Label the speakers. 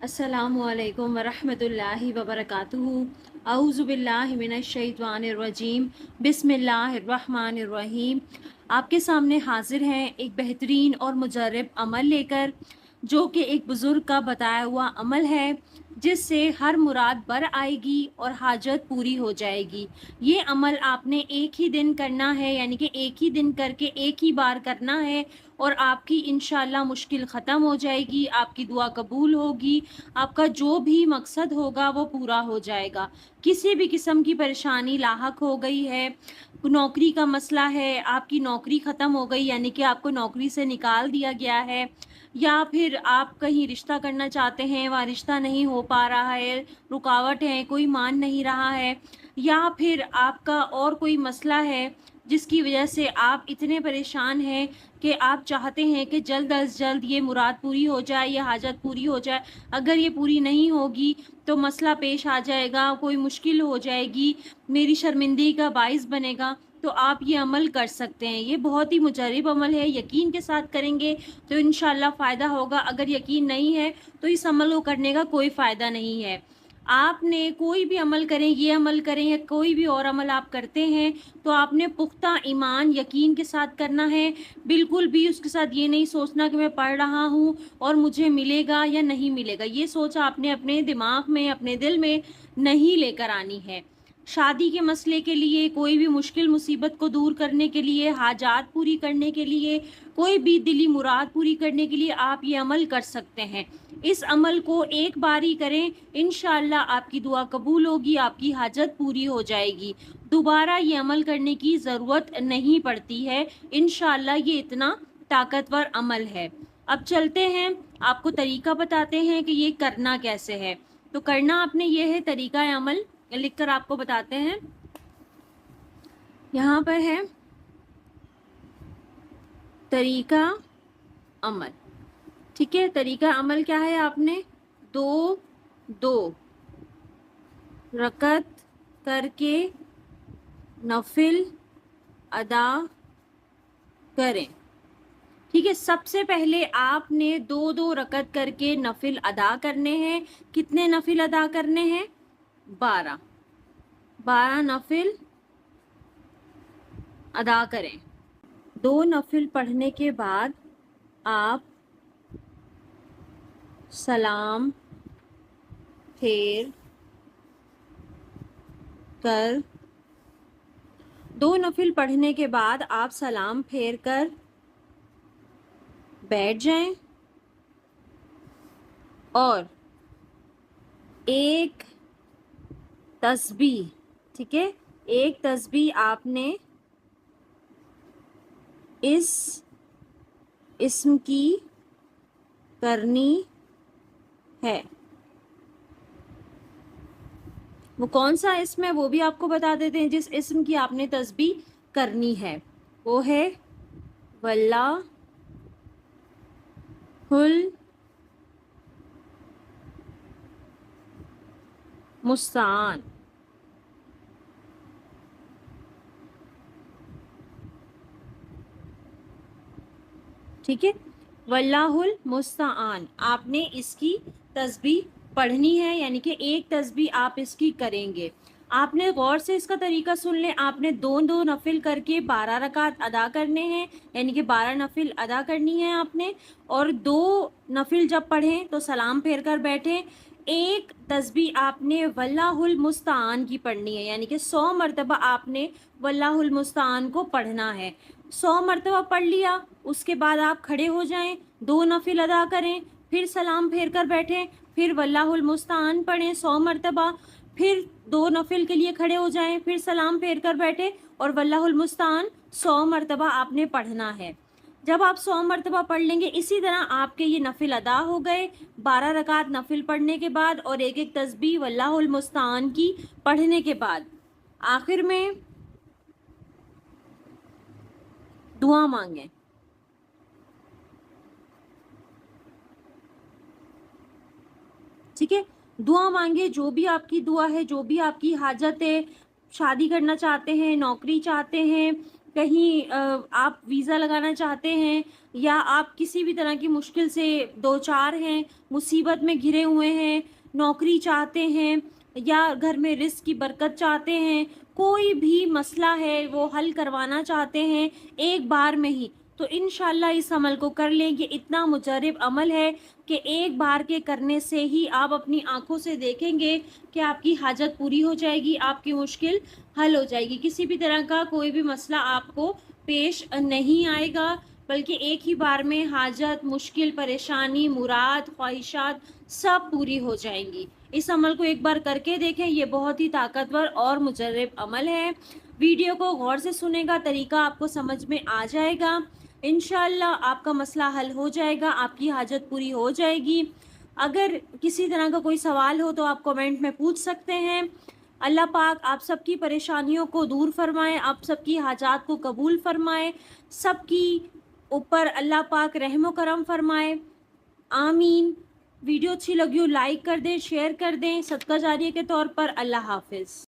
Speaker 1: अस्सलामु अलैकुम वरहमतुल्लाहि वबरकातुहू। औज़ु बिल्लाहि मिनश शैतानिर रजीम। बिस्मिल्लाहिर्रहमानिर रहीम। आपके सामने हाजिर हैं एक बेहतरीन और मुजर्रब अमल लेकर, जो कि एक बुज़ुर्ग का बताया हुआ अमल है, जिससे हर मुराद बर आएगी और हाजत पूरी हो जाएगी। ये अमल आपने एक ही दिन करना है, यानी कि एक ही दिन करके एक ही बार करना है, और आपकी इंशाअल्लाह मुश्किल ख़त्म हो जाएगी, आपकी दुआ कबूल होगी, आपका जो भी मकसद होगा वो पूरा हो जाएगा। किसी भी किस्म की परेशानी लाहक हो गई है, नौकरी का मसला है, आपकी नौकरी ख़त्म हो गई यानी कि आपको नौकरी से निकाल दिया गया है, या फिर आप कहीं रिश्ता करना चाहते हैं, वहाँ रिश्ता नहीं हो पा रहा है, रुकावट है, कोई मान नहीं रहा है, या फिर आपका और कोई मसला है जिसकी वजह से आप इतने परेशान हैं कि आप चाहते हैं कि जल्द अज़ जल्द ये मुराद पूरी हो जाए, ये हाजत पूरी हो जाए। अगर ये पूरी नहीं होगी तो मसला पेश आ जाएगा, कोई मुश्किल हो जाएगी, मेरी शर्मिंदगी का बाइस बनेगा, तो आप ये अमल कर सकते हैं। ये बहुत ही मुजर्रब अमल है, यकीन के साथ करेंगे तो इंशाअल्लाह फ़ायदा होगा। अगर यकीन नहीं है तो इस अमल को करने का कोई फ़ायदा नहीं है। आपने कोई भी अमल करें, ये अमल करें या कोई भी और अमल आप करते हैं, तो आपने पुख्ता ईमान यकीन के साथ करना है। बिल्कुल भी उसके साथ ये नहीं सोचना कि मैं पढ़ रहा हूँ और मुझे मिलेगा या नहीं मिलेगा। ये सोच आपने अपने दिमाग में, अपने दिल में नहीं लेकर आनी है। शादी के मसले के लिए, कोई भी मुश्किल मुसीबत को दूर करने के लिए, हाजात पूरी करने के लिए, कोई भी दिली मुराद पूरी करने के लिए आप ये अमल कर सकते हैं। इस अमल को एक बार ही करें, इंशाअल्लाह आपकी दुआ कबूल होगी, आपकी हाजत पूरी हो जाएगी। दोबारा ये अमल करने की ज़रूरत नहीं पड़ती है। इंशाअल्लाह ये इतना ताकतवर अमल है। अब चलते हैं, आपको तरीका बताते हैं कि ये करना कैसे है। तो करना आपने ये है, तरीका अमल लिखकर आपको बताते हैं। यहाँ पर है तरीका अमल। ठीक है, तरीका अमल क्या है? आपने दो दो रकत करके नफिल अदा करें। ठीक है, सबसे पहले आपने दो दो रकत करके नफिल अदा करने हैं। कितने नफिल अदा करने हैं? 12 12 नफिल अदा करें। दो नफिल पढ़ने के बाद आप सलाम फेर कर, दो नफिल पढ़ने के बाद आप सलाम फेर कर बैठ जाएं और एक तस्बीह, ठीक है, एक तस्बीह आपने इस इस्म की करनी है। वो कौन सा इस्म है वो भी आपको बता देते हैं। जिस इस्म की आपने तस्बीह करनी है वो है वल्लाहुल मुस्तान। ठीक है, वल्लाहुल मुस्तान आपने इसकी तस्बीह पढ़नी है, यानी कि एक तस्बीह आप इसकी करेंगे। आपने गौर से इसका तरीका सुन लें। आपने दो दो नफिल करके 12 रकात अदा करने हैं, यानी कि 12 नफिल अदा करनी है आपने। और दो नफिल जब पढ़ें तो सलाम फेर कर बैठें। एक तस्बीह आपने वल्लाहुल मुस्तान की पढ़नी है, यानी कि 100 मरतबा आपने वल्लाहुल मुस्तान को पढ़ना है। 100 मरतबा पढ़ लिया, उसके बाद आप खड़े हो जाएं, दो नफिल अदा करें, फिर सलाम फेर कर बैठें, फिर वल्लाहुल मुस्तान पढ़ें 100 मरतबा, फिर दो नफिल के लिए खड़े हो जाएं, फिर सलाम फेर कर बैठे और वल्लाहुल मुस्तान 100 मरतबा आपने पढ़ना है। जब आप 100 मरतबा पढ़ लेंगे, इसी तरह आपके ये नफिल अदा हो गए। 12 रकात नफिल पढ़ने के बाद और एक एक तस्बीह वल्लाहुल मुस्तान की पढ़ने के बाद आखिर में दुआ मांगे। ठीक है, दुआ मांगे, जो भी आपकी दुआ है, जो भी आपकी हाजत है, शादी करना चाहते हैं, नौकरी चाहते हैं, کہیں آپ ویزا لگانا چاہتے ہیں یا آپ کسی بھی طرح کی مشکل سے دو چار ہیں، مصیبت میں گھرے ہوئے ہیں، نوکری چاہتے ہیں یا گھر میں رزق کی برکت چاہتے ہیں، کوئی بھی مسئلہ ہے وہ حل کروانا چاہتے ہیں ایک بار میں ہی، تو انشاءاللہ اس عمل کو کر لیں۔ یہ اتنا مجرب عمل ہے کہ ایک بار کے کرنے سے ہی آپ اپنی آنکھوں سے دیکھیں گے کہ آپ کی حاجت پوری ہو جائے گی، آپ کی مشکل حل ہو جائے گی، کسی بھی طرح کا کوئی بھی مسئلہ آپ کو پیش نہیں آئے گا، بلکہ ایک ہی بار میں حاجت، مشکل، پریشانی، مراد، خواہشات سب پوری ہو جائیں گی۔ اس عمل کو ایک بار کر کے دیکھیں، یہ بہت ہی طاقتور اور مجرب عمل ہے۔ ویڈیو کو غور سے سنے گا، طریقہ آپ کو سمجھ میں آ جائے گا، انشاءاللہ آپ کا مسئلہ حل ہو جائے گا، آپ کی حاجت پوری ہو جائے گی۔ اگر کسی طرح کا کوئی سوال ہو تو آپ کمنٹ میں پوچھ سکتے ہیں۔ اللہ پاک آپ سب کی پریشانیوں کو دور فرمائے، آپ سب کی حاجات کو قبول فرمائے، سب کی اوپر اللہ پاک رحم و کرم فرمائے، آمین۔ ویڈیو اچھی لگی ہو لائک کر دیں، شیئر کر دیں، صدقہ جاریہ کے طور پر۔ اللہ حافظ۔